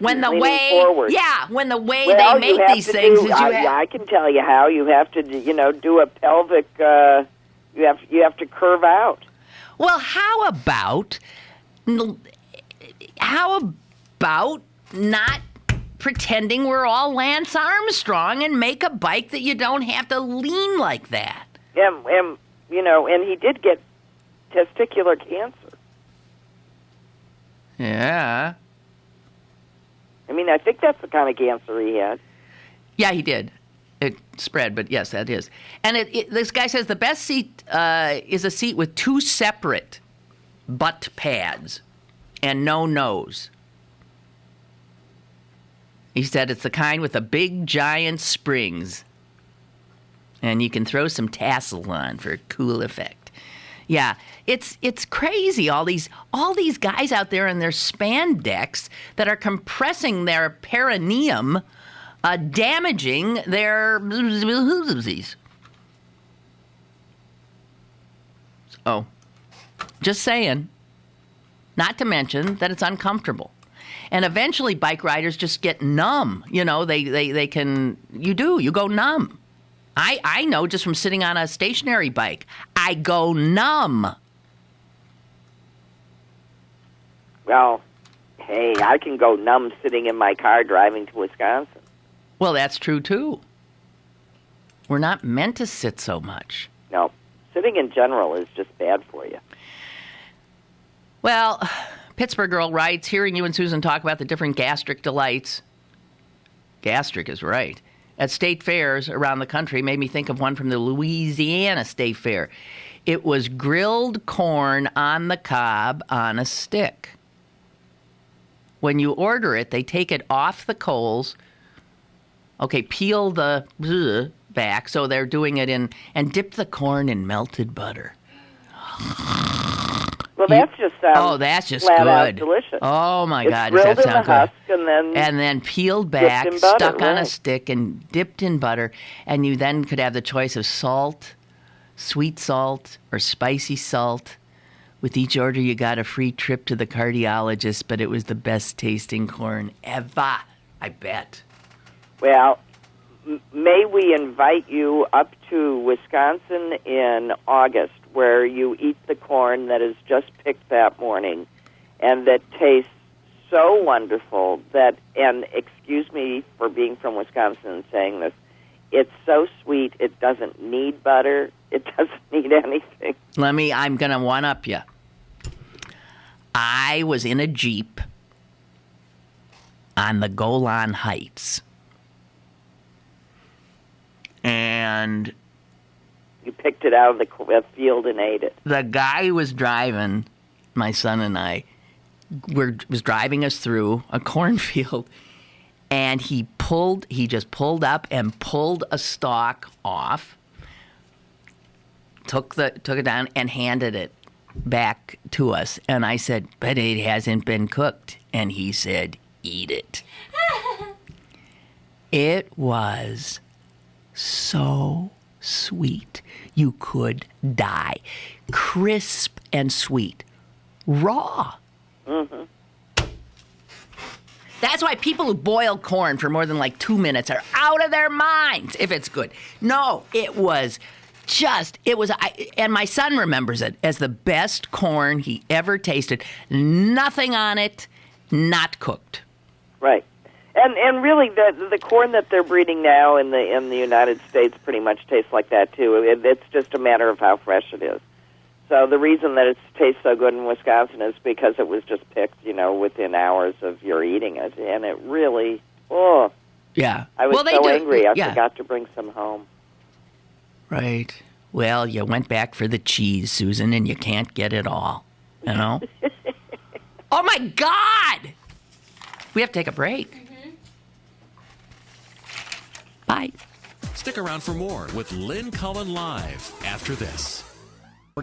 when the way forward. when the way they make these things is I can tell you how. You have to, do a pelvic. You have to curve out. Well, how about not pretending we're all Lance Armstrong and make a bike that you don't have to lean like that? And he did get testicular cancer. Yeah. I mean, I think that's the kind of cancer he had. Yeah, he did. It spread, but yes, that is. And this guy says the best seat is a seat with 2 separate butt pads and no nose. He said it's the kind with the big, giant springs. And you can throw some tassel on for a cool effect. Yeah, it's crazy. All these guys out there in their spandex that are compressing their perineum, damaging their disease. Oh, just saying. Not to mention that it's uncomfortable. And eventually bike riders just get numb. You go numb. I know just from sitting on a stationary bike. I go numb. Well, hey, I can go numb sitting in my car driving to Wisconsin. Well, that's true, too. We're not meant to sit so much. No. Sitting in general is just bad for you. Well, Pittsburgh Girl writes, hearing you and Susan talk about the different gastric delights. Gastric is right. At state fairs around the country made me think of one from the Louisiana State Fair. It was grilled corn on the cob on a stick. When you order it, they take it off the coals. Okay, peel the back, so they're doing it in, and dip the corn in melted butter. Well, that's just that's just flat good. Out delicious. Oh my it's God, does that sound good? Husk and then peeled back, in butter, stuck on right. a stick, and dipped in butter. And you then could have the choice of salt, sweet salt, or spicy salt. With each order, you got a free trip to the cardiologist, but it was the best tasting corn ever. I bet. Well, may we invite you up to Wisconsin in August, where you eat the corn that is just picked that morning and that tastes so wonderful that, and excuse me for being from Wisconsin and saying this, it's so sweet, it doesn't need butter, it doesn't need anything. I'm going to one-up you. I was in a Jeep on the Golan Heights. And you picked it out of the field and ate it. The guy who was driving, my son and I, was driving us through a cornfield, and he just pulled up and pulled a stalk off, took it down and handed it back to us. And I said, but it hasn't been cooked. And he said, eat it. It was so sweet. You could die. Crisp and sweet. Raw. Mm-hmm. That's why people who boil corn for more than 2 minutes are out of their minds if it's good. No, and my son remembers it as the best corn he ever tasted. Nothing on it, not cooked. Right. And really, the corn that they're breeding now in the United States pretty much tastes like that too. It's just a matter of how fresh it is. So the reason that it tastes so good in Wisconsin is because it was just picked, within hours of your eating it, and it really Oh, Yeah. I was they so do. angry. I Yeah. forgot to bring some home. Right. Well, you went back for the cheese, Susan, and you can't get it all. You know? Oh, my God! We have to take a break. Bye. Stick around for more with Lynn Cullen Live after this.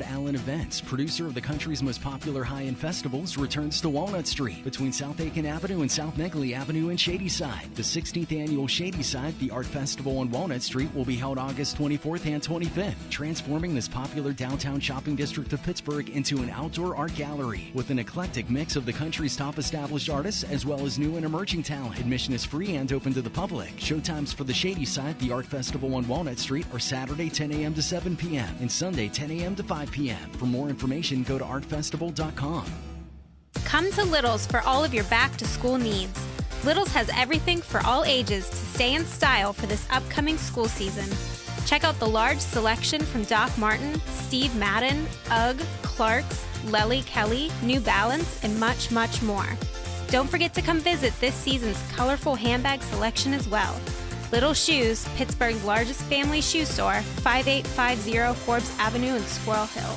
Allen Events, producer of the country's most popular high-end festivals, returns to Walnut Street between South Aiken Avenue and South Negley Avenue in Shadyside. The 16th annual Shadyside, the art festival on Walnut Street, will be held August 24th and 25th, transforming this popular downtown shopping district of Pittsburgh into an outdoor art gallery with an eclectic mix of the country's top established artists as well as new and emerging talent. Admission is free and open to the public. Showtimes for the Shadyside, the art festival on Walnut Street, are Saturday 10 a.m. to 7 p.m. and Sunday 10 a.m. to 5 p.m. For more information, go to artfestival.com. Come to Little's for all of your back-to-school needs. Little's has everything for all ages to stay in style for this upcoming school season. Check out the large selection from Doc Marten, Steve Madden, UGG, Clark's, Lely Kelly, New Balance, and much, much more. Don't forget to come visit this season's colorful handbag selection as well. Little Shoes, Pittsburgh's largest family shoe store, 5850 Forbes Avenue in Squirrel Hill.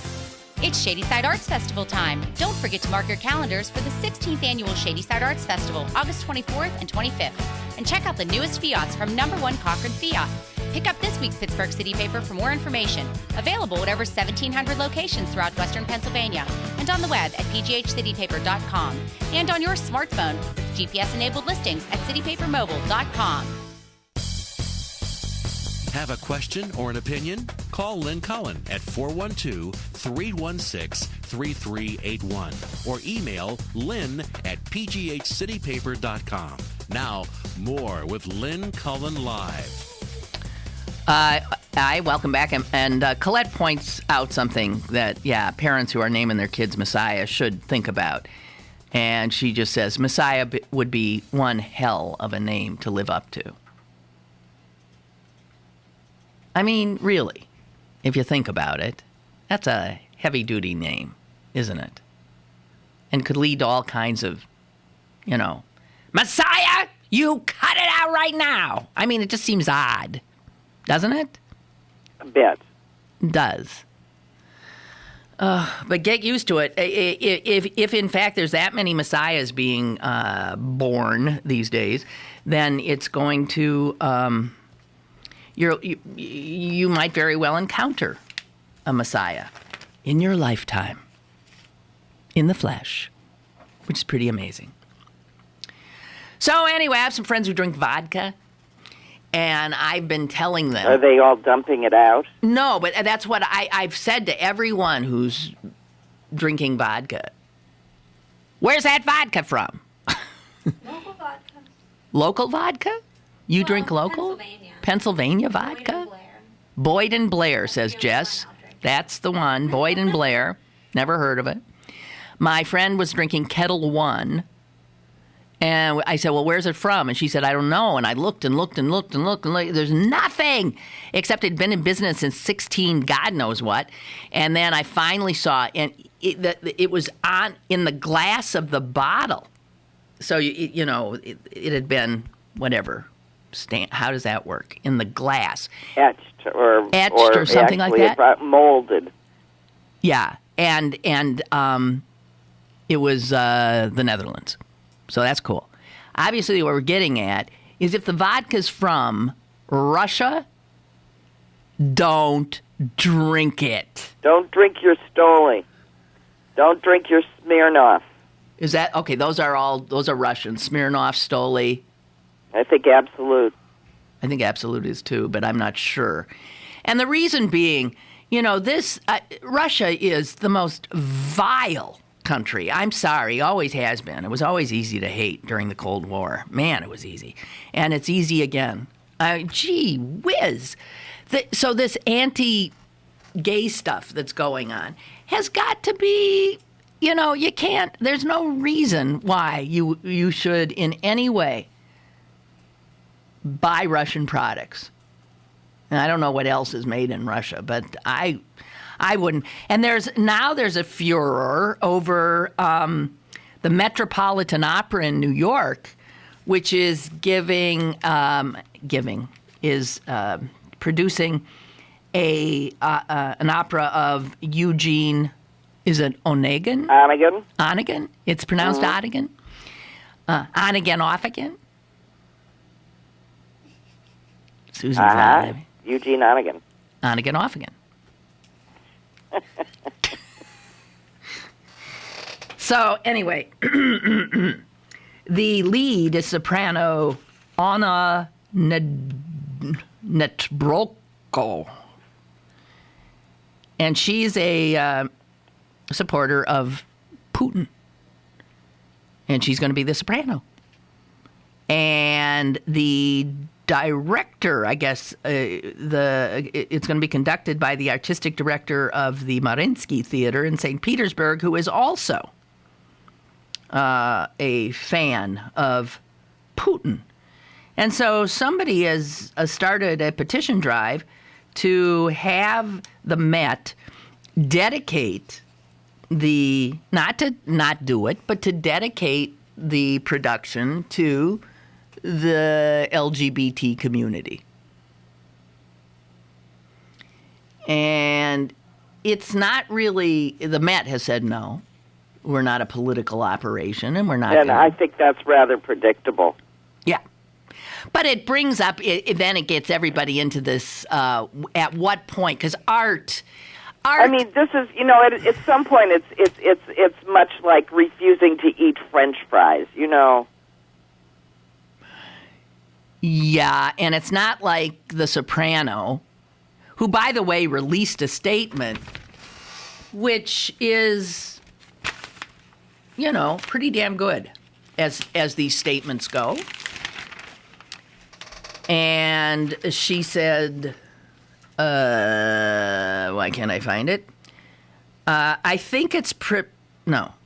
It's Shadyside Arts Festival time. Don't forget to mark your calendars for the 16th annual Shadyside Arts Festival, August 24th and 25th. And check out the newest Fiats from #1 Cochran Fiat. Pick up this week's Pittsburgh City Paper for more information. Available at over 1,700 locations throughout Western Pennsylvania. And on the web at pghcitypaper.com. And on your smartphone with GPS-enabled listings at citypapermobile.com. Have a question or an opinion? Call Lynn Cullen at 412-316-3381 or email lynn at pghcitypaper.com. Now, more with Lynn Cullen Live. Welcome back. And Colette points out something that, parents who are naming their kids Messiah should think about. And she just says, Messiah would be one hell of a name to live up to. I mean, really, if you think about it, that's a heavy-duty name, isn't it? And could lead to all kinds of, Messiah, you cut it out right now. I mean, it just seems odd, doesn't it? A bit. It does. But get used to it. If in fact there's that many Messiahs being born these days, then it's going to... You might very well encounter a Messiah in your lifetime, in the flesh, which is pretty amazing. So anyway, I have some friends who drink vodka, and I've been telling them... Are they all dumping it out? No, but that's what I've said to everyone who's drinking vodka. Where's that vodka from? Local vodka. Local vodka? You drink local? Pennsylvania vodka? Boyd and Blair, says Jess. That's the one. Boyd and Blair. Never heard of it. My friend was drinking Kettle One. And I said, well, where's it from? And she said, I don't know. And I looked and looked and looked and looked and looked. There's nothing except it'd been in business since 16 God knows what. And then I finally saw, and it was in the glass of the bottle. So, it had been whatever. How does that work? In the glass. Etched or something like that? Molded. Yeah. And it was the Netherlands. So that's cool. Obviously, what we're getting at is if the vodka's from Russia, don't drink it. Don't drink your Stoli. Don't drink your Smirnoff. Is that okay? Those are Russian. Smirnoff, Stoli. I think Absolute. I think Absolute is too, but I'm not sure. And the reason being, Russia is the most vile country. I'm sorry, always has been. It was always easy to hate during the Cold War. Man, it was easy. And it's easy again. Gee whiz. So this anti-gay stuff that's going on has got to be, you can't, there's no reason why you should in any way buy Russian products. And I don't know what else is made in Russia, but I wouldn't. And there's a furor over the Metropolitan Opera in New York, which is producing an opera of Eugene. Is it Onegin? Onegin. Onegin. It's pronounced Onegin. On again, off again. Susan's not. Eugene Onegin. On again, off again. So anyway, the lead is soprano Anna Netbroko, and she's a supporter of Putin, and she's going to be the soprano. And the director, I guess, it's going to be conducted by the artistic director of the Mariinsky Theater in St. Petersburg, who is also a fan of Putin. And so somebody has started a petition drive to have the Met dedicate not do it, but to dedicate the production to the LGBT community. And it's not really, the Met has said no. We're not a political operation, and we're not. And I think that's rather predictable. Yeah. But it brings up, then it gets everybody into this, at what point, because art. I mean, this is, at some point it's much like refusing to eat French fries, Yeah, and it's not like The Soprano, who, by the way, released a statement, which is, pretty damn good as these statements go. And she said, why can't I find it? I think it's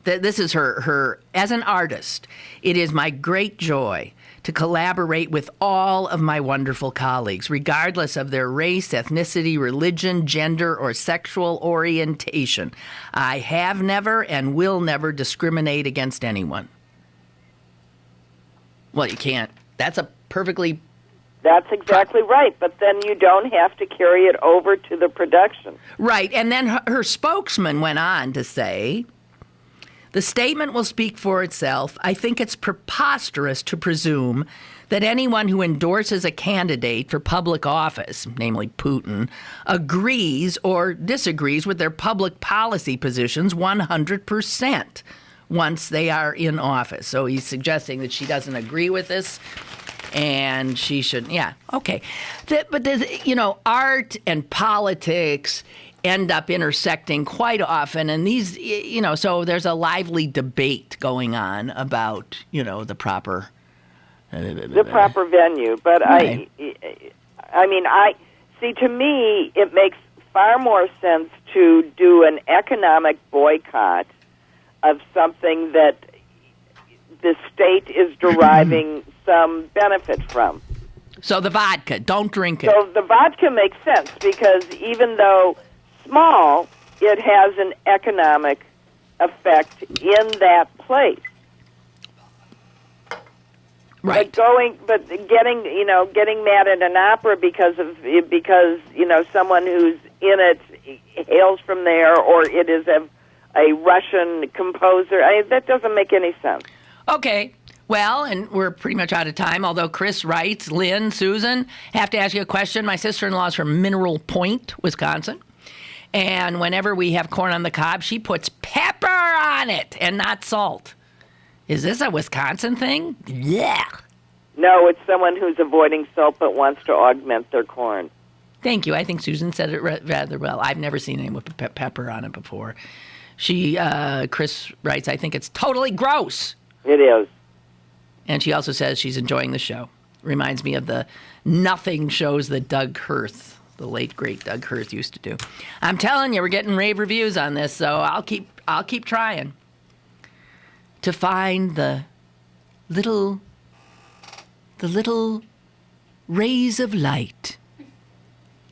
this is her as an artist. It is my great joy to collaborate with all of my wonderful colleagues, regardless of their race, ethnicity, religion, gender, or sexual orientation. I have never and will never discriminate against anyone. Well, you can't. That's exactly right, but then you don't have to carry it over to the production. Right, and then her spokesman went on to say, the statement will speak for itself. I think it's preposterous to presume that anyone who endorses a candidate for public office, namely Putin, agrees or disagrees with their public policy positions 100% once they are in office. So he's suggesting that she doesn't agree with this. And she should, okay. But art and politics end up intersecting quite often. And these, so there's a lively debate going on about, the proper... the proper venue. But right. To me, it makes far more sense to do an economic boycott of something that the state is deriving some benefit from. So the vodka, don't drink it. So the vodka makes sense because even though small, it has an economic effect in that place. Right. But getting mad at an opera because someone who's in it hails from there, or it is a Russian composer, that doesn't make any sense. Okay. Well, and we're pretty much out of time, although Chris writes, Lynn, Susan, have to ask you a question. My sister-in-law is from Mineral Point, Wisconsin. And whenever we have corn on the cob, she puts pepper on it and not salt. Is this a Wisconsin thing? Yeah. No, it's someone who's avoiding salt but wants to augment their corn. Thank you. I think Susan said it rather well. I've never seen anyone with pepper on it before. Chris writes, I think it's totally gross. It is. And she also says she's enjoying the show. Reminds me of the nothing shows that Doug Hirth, the late great Doug Hirth, used to do. I'm telling you, we're getting rave reviews on this, so I'll keep trying to find the little rays of light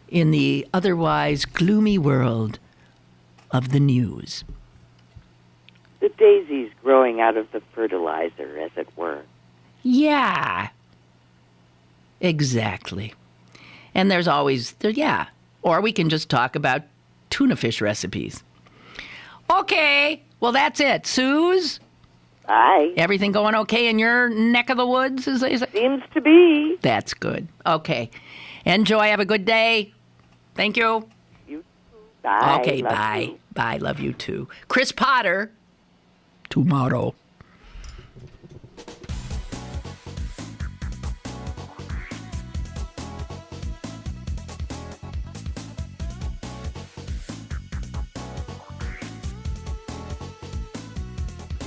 in the otherwise gloomy world of the news. The daisies growing out of the fertilizer, as it were. Yeah. Exactly. And there's always, yeah. Or we can just talk about tuna fish recipes. Okay. Well, that's it. Suze? Hi. Everything going okay in your neck of the woods? Is it? Seems to be. That's good. Okay. Enjoy. Have a good day. Thank you. You too. Bye. Okay, Love bye. you. Bye. Love you too. Chris Potter. Tomorrow.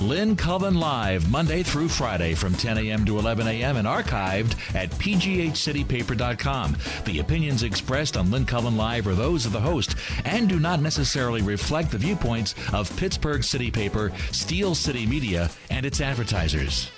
Lynn Cullen Live, Monday through Friday from 10 a.m. to 11 a.m. and archived at pghcitypaper.com. The opinions expressed on Lynn Cullen Live are those of the host and do not necessarily reflect the viewpoints of Pittsburgh City Paper, Steel City Media, and its advertisers.